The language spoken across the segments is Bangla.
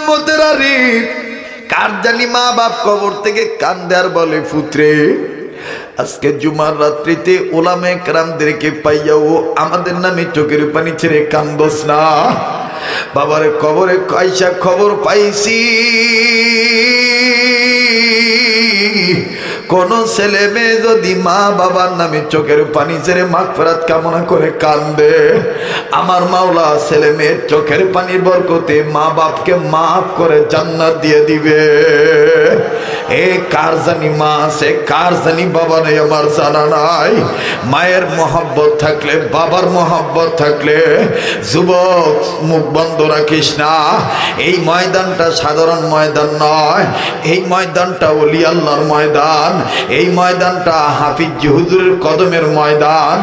উম্মতেরা রে, কার জানি মা বাপ কবর থেকে কান্দে আর বলে পুত্রে আজকে জুমার রাত্রিতে ওলামে কেরামদেরকে পাইয়াও আমাদের নামে চোখের পানি ছেড়ে কান্দোস না। বাবার কবরে কয়সা খবর পাইছি কোন ছেলে মেয়ে যদি মা বাবার নামে চোখের পানি ছেড়ে মাগফিরাত কামনা করে কান্দে, আমার মাওলা ছেলে মেয়ের চোখের পানির বরকতে মা বাপকে মাফ করে জান্নাত দিয়ে দিবে। এ কার জানি মা আছে, কার জানি বাবা নেই, আমার জানা নাই। মায়ের মোহাব্বত থাকলে, বাবার মোহাব্বত থাকলে যুবক মুখ বন্ধ রাখিস না। এই ময়দানটা সাধারণ ময়দান নয়, এই ময়দানটা ওলি আল্লাহর ময়দান, এই ময়দানটা হাফিজ হুজুরের কদমের ময়দান,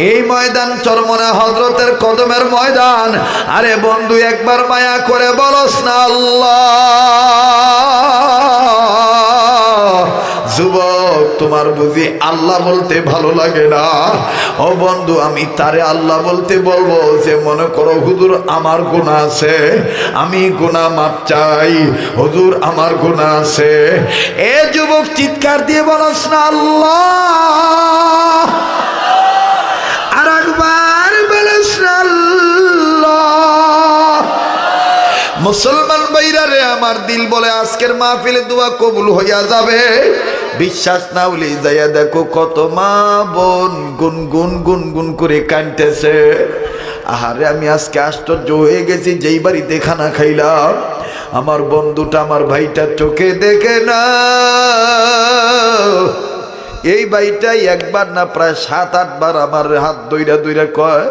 এই ময়দান চরমনে হযরতের কদমের ময়দান। আরে বন্ধু একবার মায়া করে বলস না আল্লাহ। যুবক তোমার বুঝি আল্লাহ বলতে ভালো লাগে না? ও বন্ধু আমি তারে আল্লাহ বলতে বলবো যে মনে করো হুজুর আমার গুনাহ আছে, আমি গুনাহ মাপ চাই, হুজুর আমার গুনাহ আছে। এ যুবক চিৎকার দিয়ে বলস না আল্লাহ, আর একবার বলস না আল্লাহ। মুসলমান ভাইরা রে, আমার দিল বলে আজকের মাহফিলে দোয়া কবুল হইয়া যাবে। বিশ্বাস না হলে যাইয়া দেখো কত মা বোন গুনগুন গুনগুন করে কাঁদতেছে। আহারে আমি আজকে আশ্চর্য হয়ে গেছি, যেই বাড়িতে খানা খাইলাম আমার বন্ধুটা আমার ভাইটা চোখে দেখে না। এই ভাইটাই একবার না প্রায় 7-8 বার আমার হাত দইরা দইরা কয়,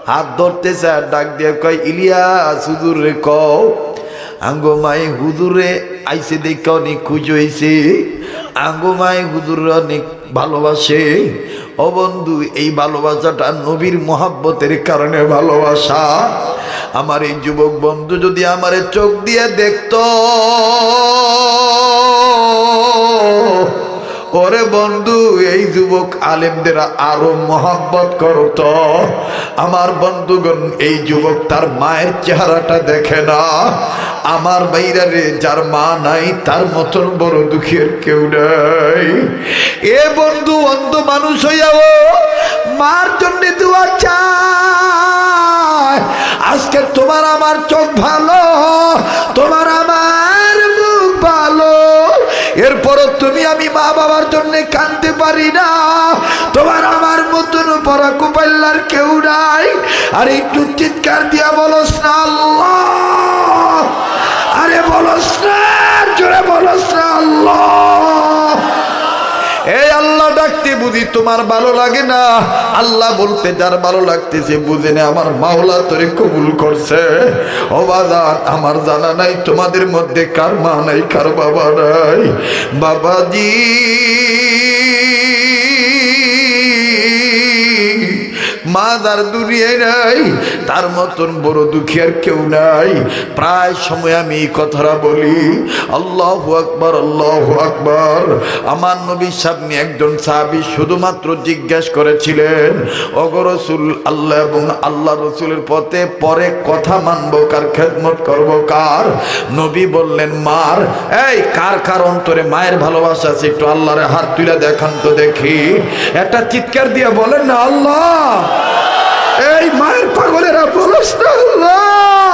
হাত ধরতেছে আর ডাক দিয়ে কয় ইলিয়াস হুজুর রে কও আঙ্গো মাই হুজুরে আইসে দেখে অনেক খুশি হয়েছে, আঙ্গো মাই হুজুর অনেক ভালোবাসে। ও বন্ধু এই ভালোবাসাটা নবীর মোহাব্বতের কারণে ভালোবাসা। আমার এই যুবক বন্ধু যদি আমারে চোখ দিয়ে দেখতো, ওরে বন্ধু এই যুবক আলেমদের আরো মোহাব্বত করত। আমার বন্ধুগণ এই যুবক তার মায়ের চেহারাটা দেখে না। আমার বাইরা রে, যার মা নাই তার মতন বড় দুঃখের কেউ নাই। এ বন্ধু অন্ধ মানুষ হইয়াও মার জন্য দোয়া চায়। আজকে তোমার আমার চোখ ভালো, তোমার আমার মুখ ভালো, এরপরও তুমি আমি মা বাবার জন্য কাঁদতে পারি না। তোমার আমার মতন পরা কুপাল্লার কেউ নাই। আর একটু চিৎকার দিয়া বলস না আল্লাহ, আরে বলস না, জোরে বলস না আল্লাহ। এই আল্লাহ ডাকতে বুঝি তোমার ভালো লাগে না? আল্লাহ বলতে যার ভালো লাগতেছে বুঝে না আমার মাওলা তোরে কবুল করছে। ও বাজার আমার জানা নাই তোমাদের মধ্যে কার মা নাই, কার বাবা নাই। বাবাজি মা যার দুনিয়ায় নাই তার মতন বড় দুঃখী আর কেউ নাই। প্রায় সময় আমি এই কথাটা বলি, আল্লাহু আকবার, আল্লাহু আকবার। আমার নবী সামনে একজন সাহাবী শুধুমাত্র জিজ্ঞেস করেছিলেন, ওগো রাসূল আল্লাহ এবং আল্লাহ রাসূলের পথে পরে কথা মানবো কার, খেদমত করবো কার? নবী বললেন মার। এই কার কার অন্তরে মায়ের ভালোবাসা আছে একটু আল্লাহরে হাত তুলে দেখান তো দেখি। একটা চিৎকার দিয়ে বলেন না আল্লাহ। এই মায়ের পাগলেরা বলস না আল্লাহ।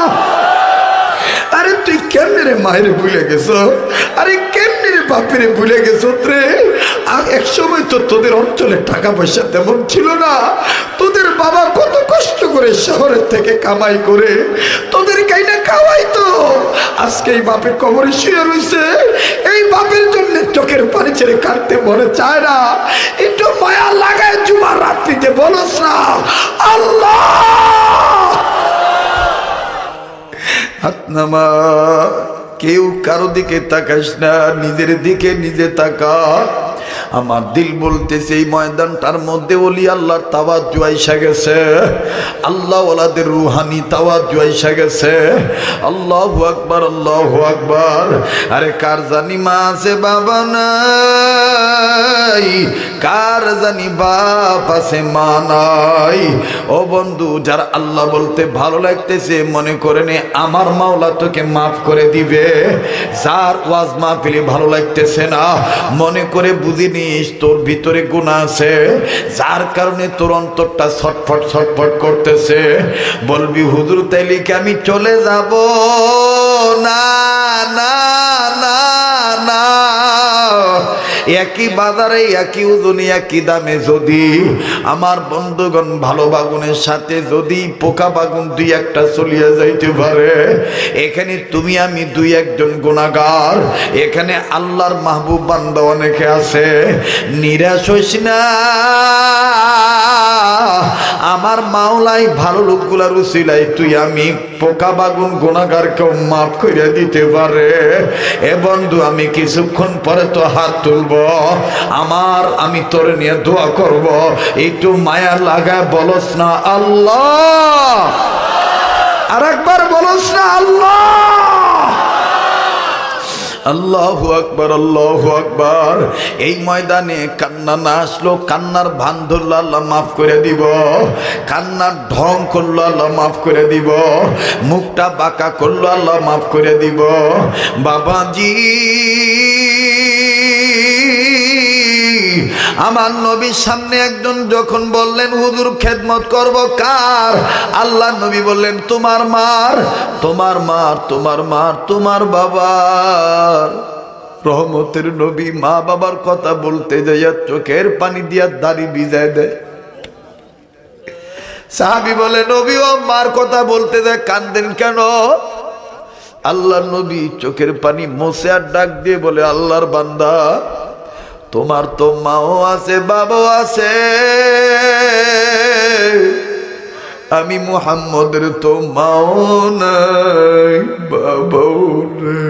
আরে তুই কেমনে রে মায়ের ভুলে গেছো? আরে কেমনে রে বাপের ভুলে গেছো রে? এক সময় তো তোদের অঞ্চলে টাকা পয়সা তেমন ছিল না। তোদের বাবা কত কষ্ট করে শহরের থেকে কামাই করে তোদের কাইনা খাওয়াইতো। আজকে এই বাপের কবরে শুয়ে রয়েছে, এই বাপের জন্য চোখের পানি ছেড়ে কাটতে মনে চায় না। একটু মায়া লাগায় জুমার রাত্রিতে বলস না আল্লাহ। হাত নামা, কেউ কারো দিকে তাকাস না, নিজের দিকে নিজে তাকা। আমার দিল বলতেছে এই ময়দানটার মধ্যে ওলি আল্লাহর তাওয়াজ্জু আইসা গেছে, আল্লাহ ওয়ালাদের রুহানি তাওয়াজ্জু আইসা গেছে। আল্লাহু আকবার, আল্লাহু আকবার। আরে কার জানি মা আছে বাবা নাই, কার জানি বাপ আছে মা নাই। ও বন্ধু, যার আল্লাহ বলতে ভালো লাগতেছে মনে করে নে আমার মাওলা তোকে মাফ করে দিবে। যার ওয়াজ মাহফিলে ভালো লাগতেছে না মনে করে বুঝি নিস তোর ভিতরে গুনাহ আছে, যার কারণে তোর অন্তরটা ছটফট ছটফট করতেছে। বলবি হুজুর তাইলে কি আমি চলে যাব? না না না না, একই বাজারে একই ওজনে একই দামে যদি আমার বন্ধুগণ ভালো বাগুনের সাথে যদি পোকা বাগুন দুই একটা চলিয়া যাইতে পারে, এখানে তুমি আমি দুই একজন গুনাহগার, এখানে আল্লাহর মাহবুব বান্দা অনেকে আছে। নিরাশ হইস না, আমার মাওলাই ভালো লোকগুলার উসিলাই তুই আমি পোকা বাগুন গুনাহগারকেও মাফ করে দিতে পারে। এ বন্ধু, আমি কিছুক্ষণ পরে তো হাত তুলব, আমি তোরে নিয়ে দোয়া করব, একটু মায়া লাগায় বলস না আল্লাহ, আর একবার বলস না আল্লাহ। আল্লাহু আকবার, আল্লাহু আকবার। এই ময়দানে কান্না না আসলো, কান্নার ভান ধরলো আল্লাহ মাফ করে দিব, কান্নার ঢং করলো আল্লাহ মাফ করে দিব, মুখটা বাঁকা করলো আল্লাহ মাফ করে দিব। বাবাজি, আমার নবীর সামনে একজন যখন বললেন হুজুর খেদমত করব কার, আল্লাহ নবী বললেন তোমার মার, তোমার মার, তোমার মার, তোমার বাবার। রহমতের নবী মা বাবার কথা বলতে যাইয়া চোখের পানি দিয়া দাড়ি ভিজায় দেয়। সাহাবী বলে নবী ও মার কথা বলতে যায় কান্দেন কেন? আল্লাহ নবী চোখের পানি মুছে আর ডাক দিয়ে বলে আল্লাহর বান্দা, তোমার তো মাও আছে বাবাও আছে, আমি মুহাম্মদের তো মাও নাই বাবাও নাই।